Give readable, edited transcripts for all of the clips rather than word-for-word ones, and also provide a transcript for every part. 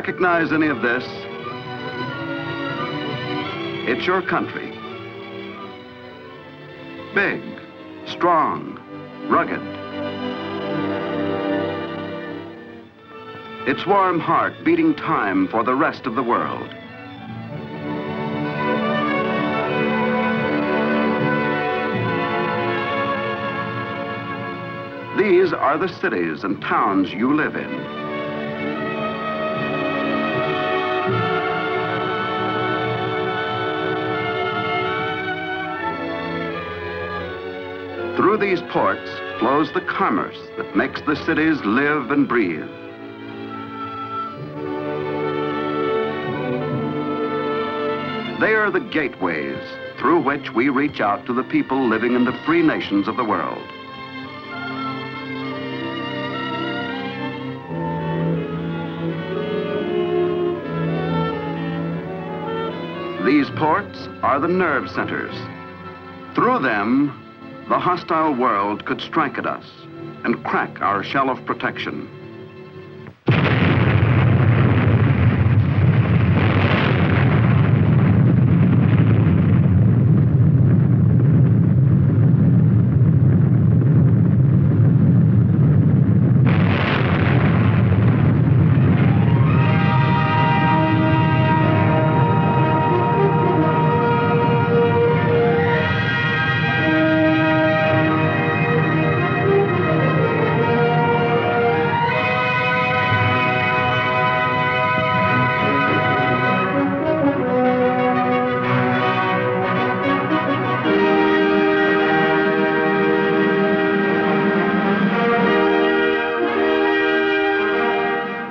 Recognize any of this? It's your country. Big, strong, rugged. Its warm heart beating time for the rest of the world. These are the cities and towns you live in. Through these ports flows the commerce that makes the cities live and breathe. They are the gateways through which we reach out to the people living in the free nations of the world. These ports are the nerve centers. Through them, the hostile world could strike at us and crack our shell of protection.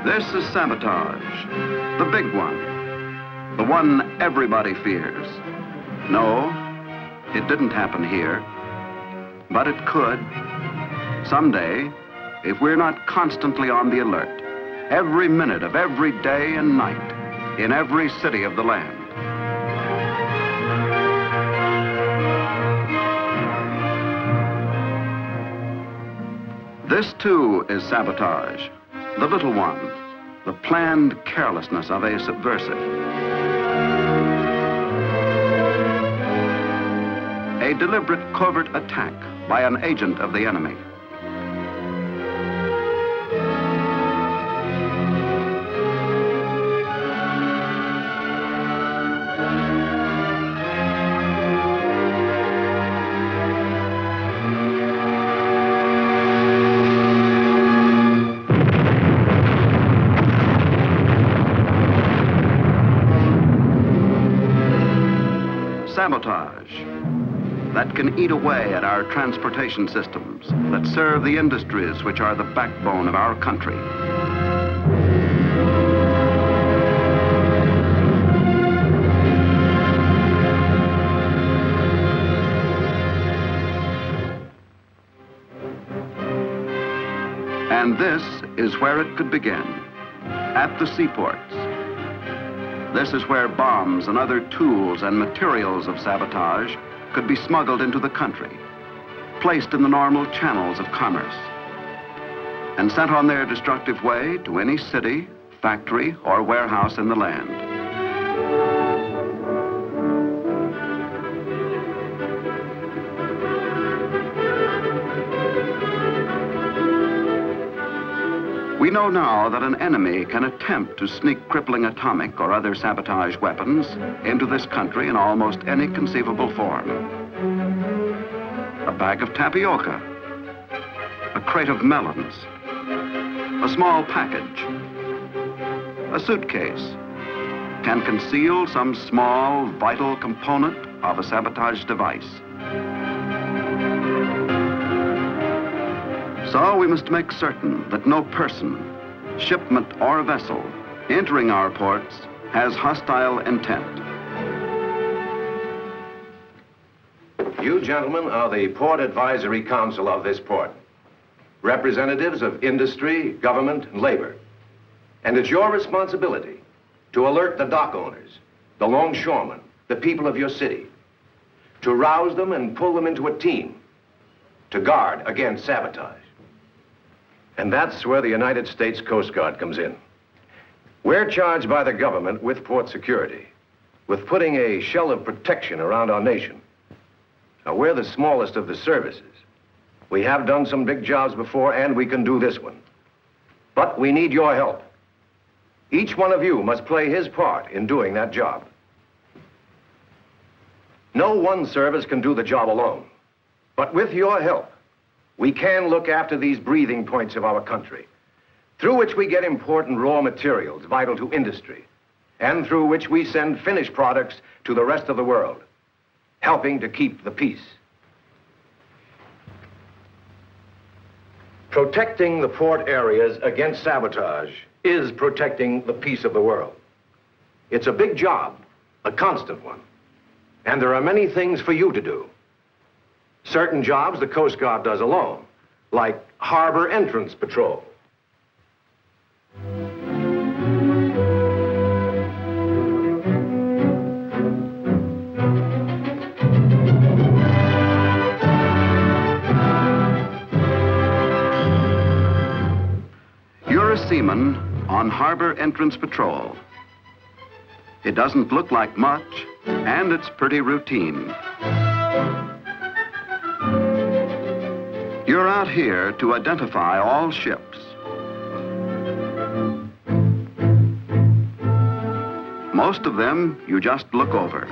This is sabotage, the big one, the one everybody fears. No, it didn't happen here, but it could. Someday, if we're not constantly on the alert, every minute of every day and night, in every city of the land. This too is sabotage, the little one, the planned carelessness of a subversive. A deliberate covert attack by an agent of the enemy. Sabotage that can eat away at our transportation systems, that serve the industries which are the backbone of our country. And this is where it could begin, at the seaports. This is where bombs and other tools and materials of sabotage could be smuggled into the country, placed in the normal channels of commerce, and sent on their destructive way to any city, factory, or warehouse in the land. We know now that an enemy can attempt to sneak crippling atomic or other sabotage weapons into this country in almost any conceivable form. A bag of tapioca, a crate of melons, a small package, a suitcase can conceal some small, vital component of a sabotage device. So we must make certain that no person, shipment or vessel entering our ports has hostile intent. You gentlemen are the Port Advisory Council of this port, representatives of industry, government, and labor. And it's your responsibility to alert the dock owners, the longshoremen, the people of your city, to rouse them and pull them into a team to guard against sabotage. And that's where the United States Coast Guard comes in. We're charged by the government with port security, with putting a shell of protection around our nation. Now, we're the smallest of the services. We have done some big jobs before, and we can do this one. But we need your help. Each one of you must play his part in doing that job. No one service can do the job alone. But with your help, we can look after these breathing points of our country, through which we get important raw materials vital to industry, and through which we send finished products to the rest of the world, helping to keep the peace. Protecting the port areas against sabotage is protecting the peace of the world. It's a big job, a constant one, and there are many things for you to do. Certain jobs the Coast Guard does alone, like harbor entrance patrol. You're a seaman on harbor entrance patrol. It doesn't look like much, and it's pretty routine. You're out here to identify all ships. Most of them you just look over.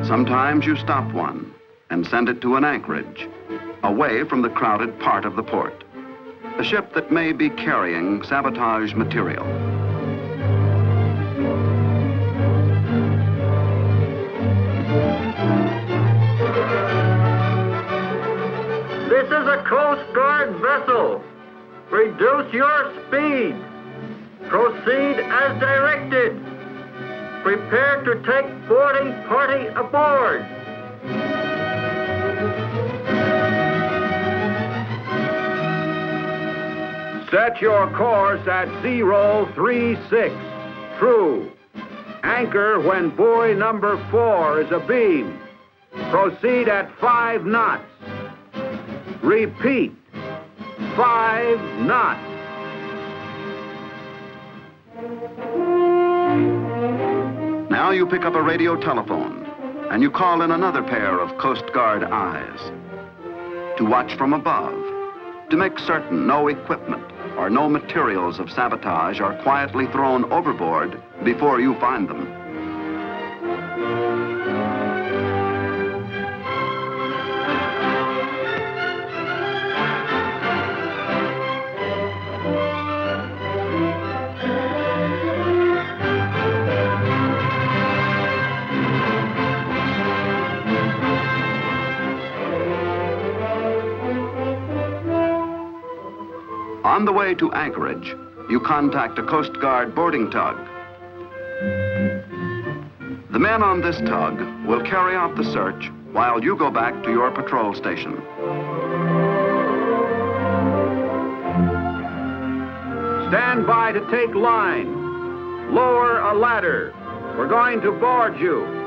Sometimes you stop one and send it to an anchorage, away from the crowded part of the port. A ship that may be carrying sabotage material. This is a Coast Guard vessel. Reduce your speed. Proceed as directed. Prepare to take boarding party aboard. Set your course at 036. True. Anchor when buoy number 4 is abeam. Proceed at 5 knots. Repeat, 5 knots. Now you pick up a radio telephone and you call in another pair of Coast Guard eyes to watch from above, to make certain no equipment or no materials of sabotage are quietly thrown overboard before you find them. On the way to anchorage, you contact a Coast Guard boarding tug. The men on this tug will carry out the search while you go back to your patrol station. Stand by to take line. Lower a ladder. We're going to board you.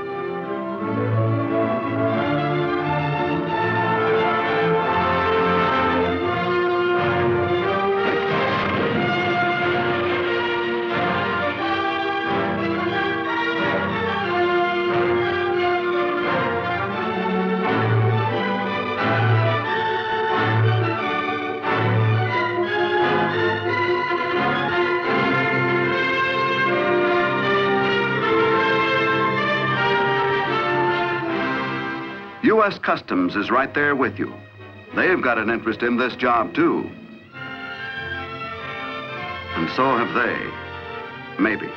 U.S. Customs is right there with you. They've got an interest in this job, too. And so have they. Maybe.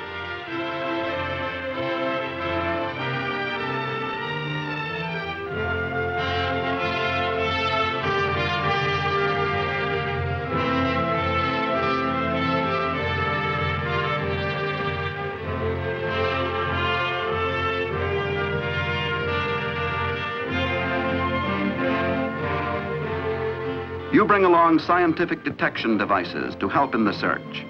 You bring along scientific detection devices to help in the search.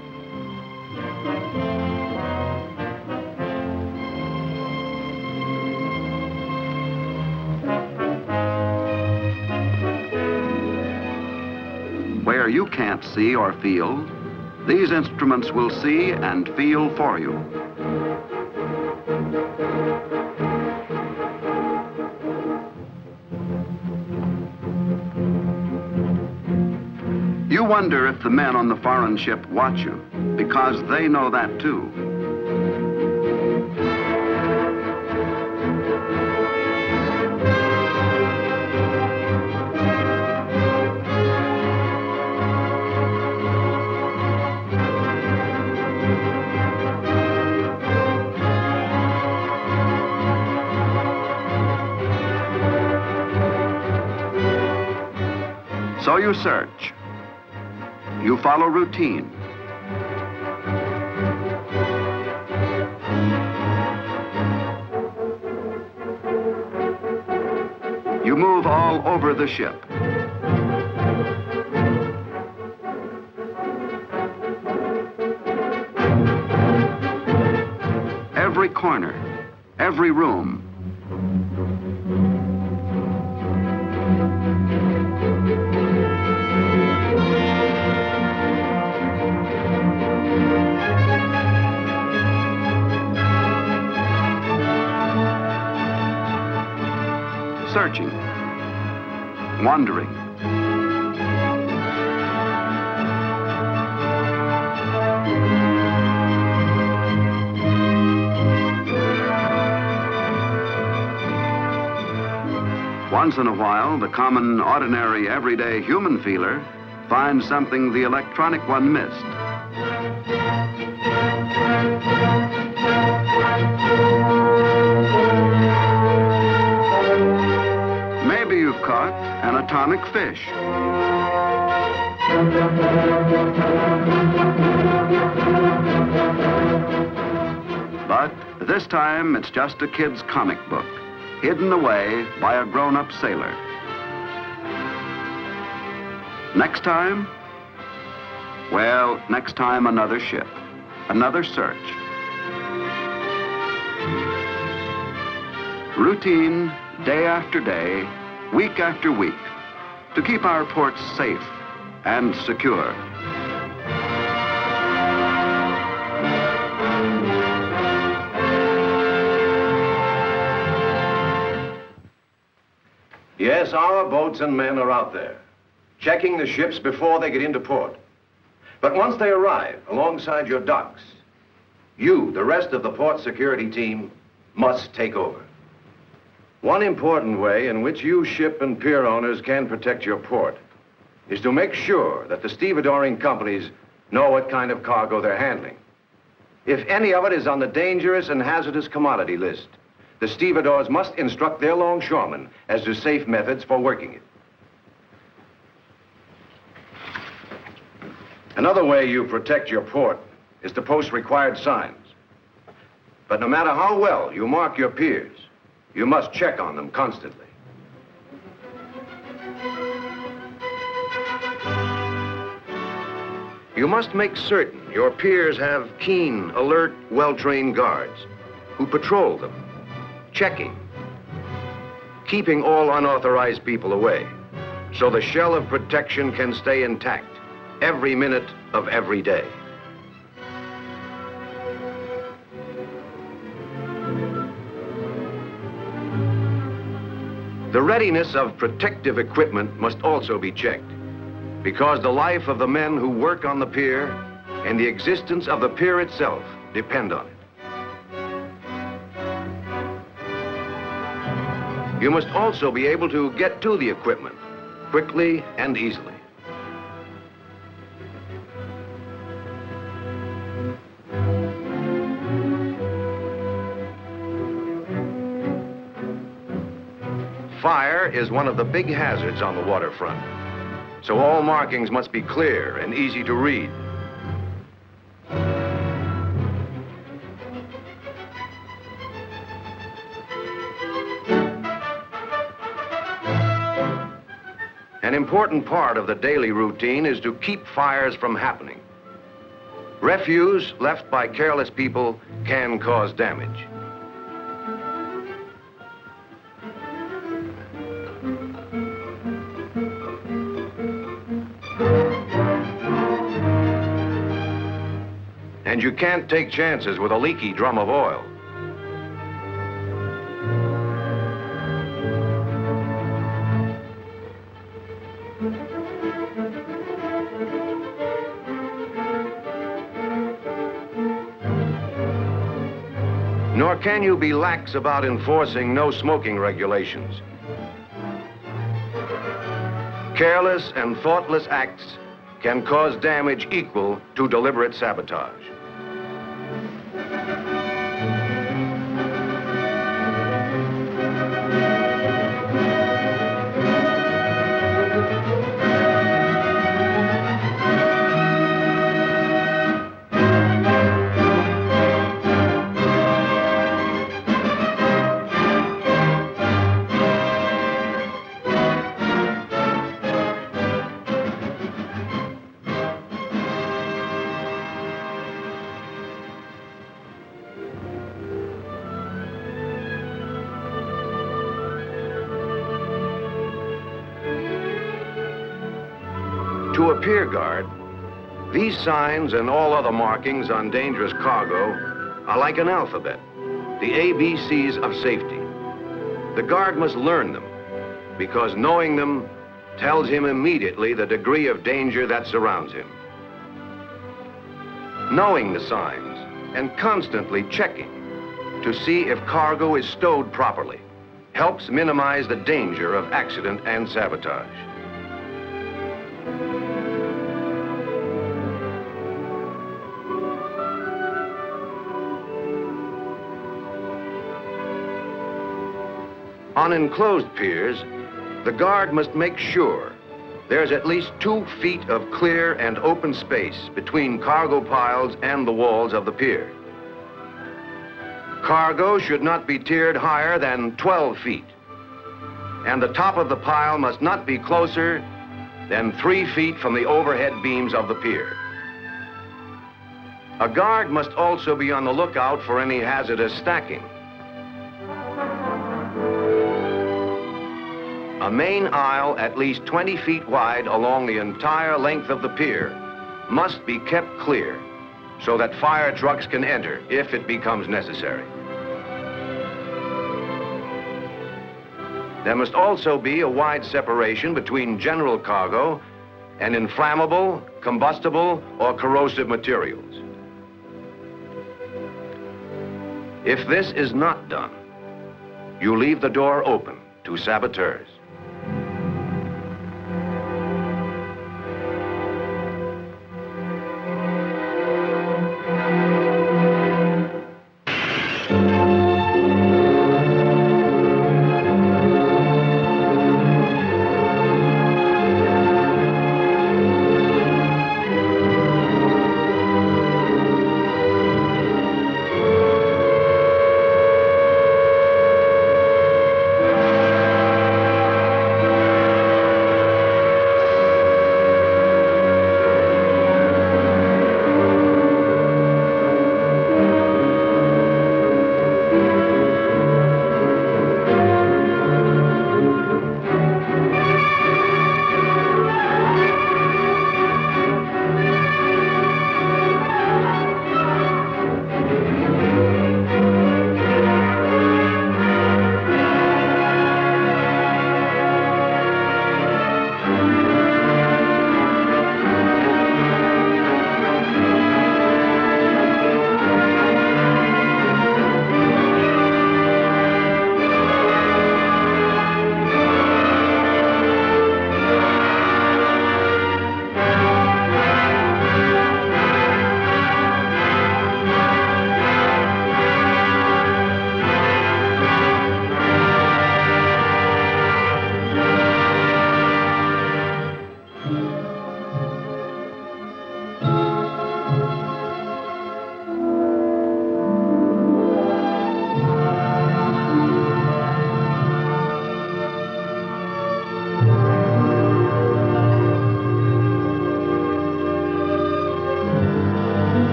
where you can't see or feel, these instruments will see and feel for you. You wonder if the men on the foreign ship watch you, because they know that too. So you search. You follow routine. You move all over the ship. Every corner, every room. Searching, wandering. Once in a while, the common, ordinary, everyday human feeler finds something the electronic one missed. Maybe you've caught an atomic fish. But this time, it's just a kid's comic book, hidden away by a grown-up sailor. Next time? Well, next time another ship, another search. Routine, day after day, week after week, to keep our ports safe and secure. Yes, our boats and men are out there, checking the ships before they get into port. But once they arrive alongside your docks, you, the rest of the port security team, must take over. One important way in which you ship and pier owners can protect your port is to make sure that the stevedoring companies know what kind of cargo they're handling. If any of it is on the dangerous and hazardous commodity list, the stevedores must instruct their longshoremen as to safe methods for working it. Another way you protect your port is to post required signs. But no matter how well you mark your piers, you must check on them constantly. You must make certain your piers have keen, alert, well-trained guards who patrol them, checking, keeping all unauthorized people away, so the shell of protection can stay intact every minute of every day. The readiness of protective equipment must also be checked, because the life of the men who work on the pier and the existence of the pier itself depend on it. You must also be able to get to the equipment quickly and easily. Fire is one of the big hazards on the waterfront, so all markings must be clear and easy to read. An important part of the daily routine is to keep fires from happening. Refuse left by careless people can cause damage. And you can't take chances with a leaky drum of oil. Nor can you be lax about enforcing no smoking regulations. Careless and thoughtless acts can cause damage equal to deliberate sabotage. To a pier guard, these signs and all other markings on dangerous cargo are like an alphabet, the ABCs of safety. The guard must learn them, because knowing them tells him immediately the degree of danger that surrounds him. Knowing the signs and constantly checking to see if cargo is stowed properly helps minimize the danger of accident and sabotage. On enclosed piers, the guard must make sure there's at least 2 feet of clear and open space between cargo piles and the walls of the pier. Cargo should not be tiered higher than 12 feet, and the top of the pile must not be closer than 3 feet from the overhead beams of the pier. A guard must also be on the lookout for any hazardous stacking. A main aisle at least 20 feet wide along the entire length of the pier must be kept clear so that fire trucks can enter if it becomes necessary. There must also be a wide separation between general cargo and inflammable, combustible, or corrosive materials. If this is not done, you leave the door open to saboteurs.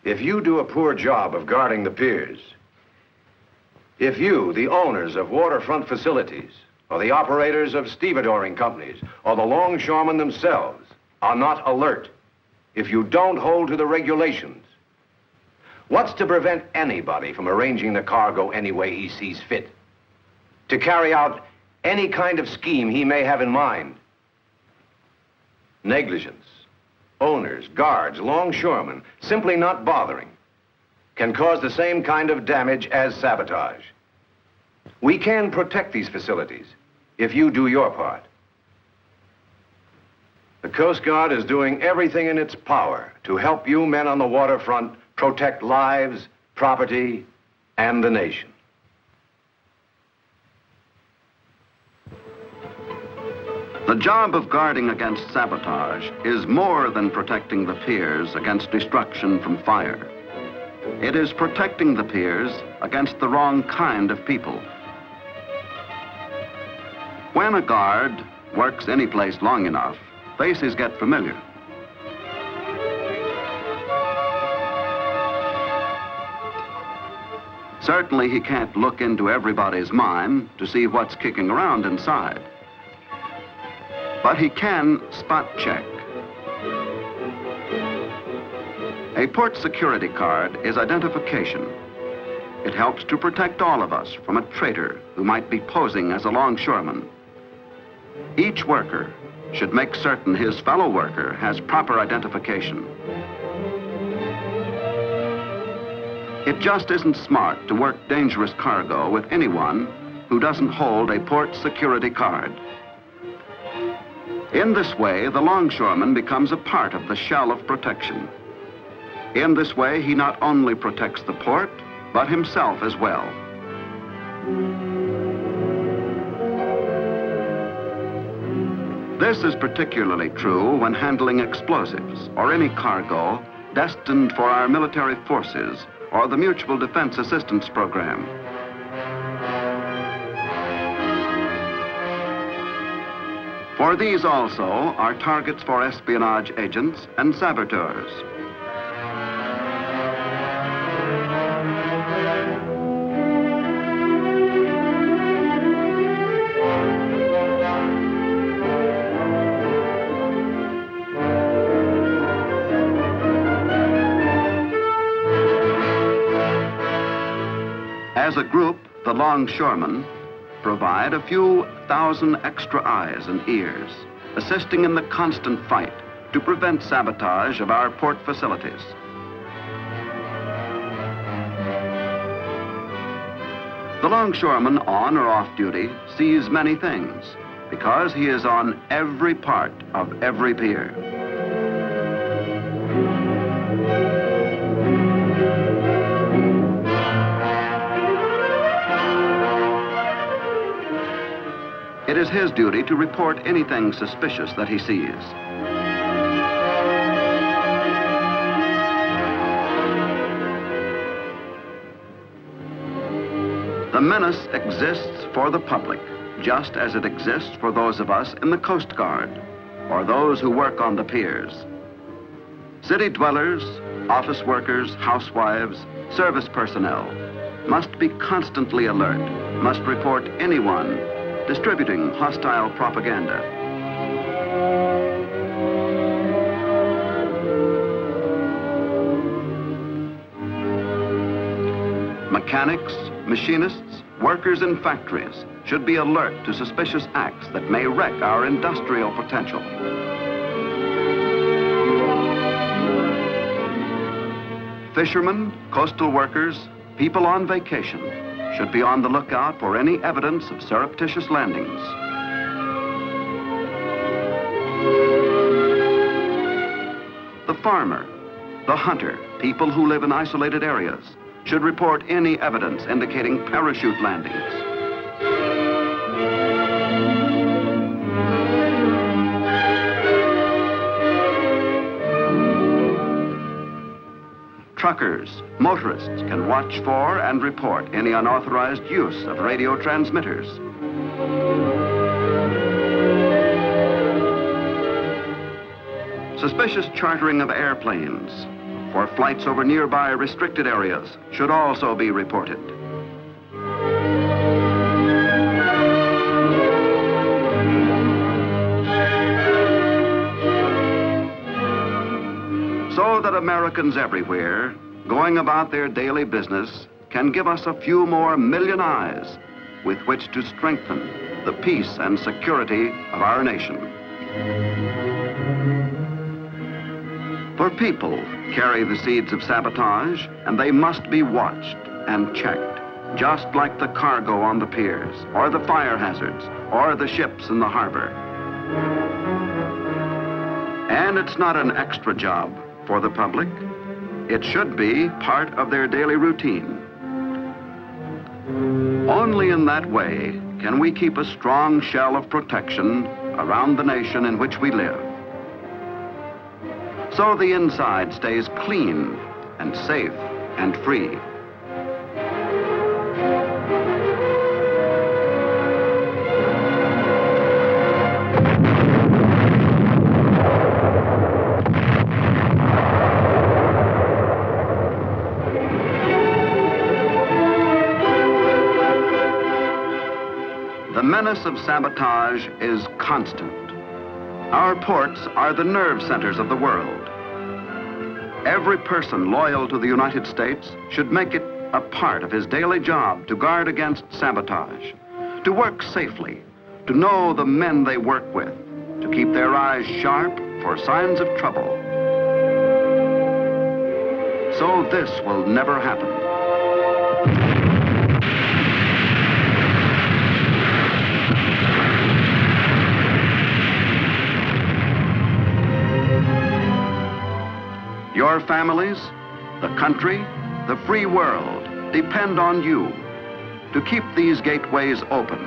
If you do a poor job of guarding the piers, If you, the owners of waterfront facilities, or the operators of stevedoring companies, or the longshoremen themselves, are not alert, if you don't hold to the regulations, what's to prevent anybody from arranging the cargo any way he sees fit? To carry out any kind of scheme he may have in mind? Negligence, owners, guards, longshoremen, simply not bothering, can cause the same kind of damage as sabotage. We can protect these facilities if you do your part. The Coast Guard is doing everything in its power to help you men on the waterfront protect lives, property, and the nation. The job of guarding against sabotage is more than protecting the piers against destruction from fire. It is protecting the piers against the wrong kind of people. When a guard works any place long enough, faces get familiar. Certainly he can't look into everybody's mind to see what's kicking around inside. But he can spot check. A port security card is identification. It helps to protect all of us from a traitor who might be posing as a longshoreman. Each worker should make certain his fellow worker has proper identification. It just isn't smart to work dangerous cargo with anyone who doesn't hold a port security card. In this way, the longshoreman becomes a part of the shell of protection. In this way, he not only protects the port, but himself as well. This is particularly true when handling explosives or any cargo destined for our military forces or the Mutual Defense Assistance Program. For these also are targets for espionage agents and saboteurs. As a group, the longshoremen provide a few thousand extra eyes and ears, assisting in the constant fight to prevent sabotage of our port facilities. The longshoreman on or off duty sees many things because he is on every part of every pier. It is his duty to report anything suspicious that he sees. The menace exists for the public, just as it exists for those of us in the Coast Guard, or those who work on the piers. City dwellers, office workers, housewives, service personnel must be constantly alert, must report anyone distributing hostile propaganda. Mechanics, machinists, workers in factories should be alert to suspicious acts that may wreck our industrial potential. Fishermen, coastal workers, people on vacation should be on the lookout for any evidence of surreptitious landings. The farmer, the hunter, people who live in isolated areas should report any evidence indicating parachute landings. Truckers, motorists can watch for and report any unauthorized use of radio transmitters. Suspicious chartering of airplanes for flights over nearby restricted areas should also be reported. Americans everywhere, going about their daily business, can give us a few more million eyes with which to strengthen the peace and security of our nation. For people carry the seeds of sabotage, and they must be watched and checked, just like the cargo on the piers, or the fire hazards, or the ships in the harbor. And it's not an extra job for the public. It should be part of their daily routine. Only in that way can we keep a strong shell of protection around the nation in which we live, so the inside stays clean and safe and free. The menace of sabotage is constant. Our ports are the nerve centers of the world. Every person loyal to the United States should make it a part of his daily job to guard against sabotage, to work safely, to know the men they work with, to keep their eyes sharp for signs of trouble. So this will never happen. Your families, the country, the free world depend on you to keep these gateways open.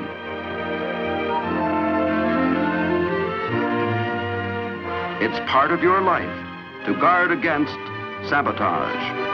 It's part of your life to guard against sabotage.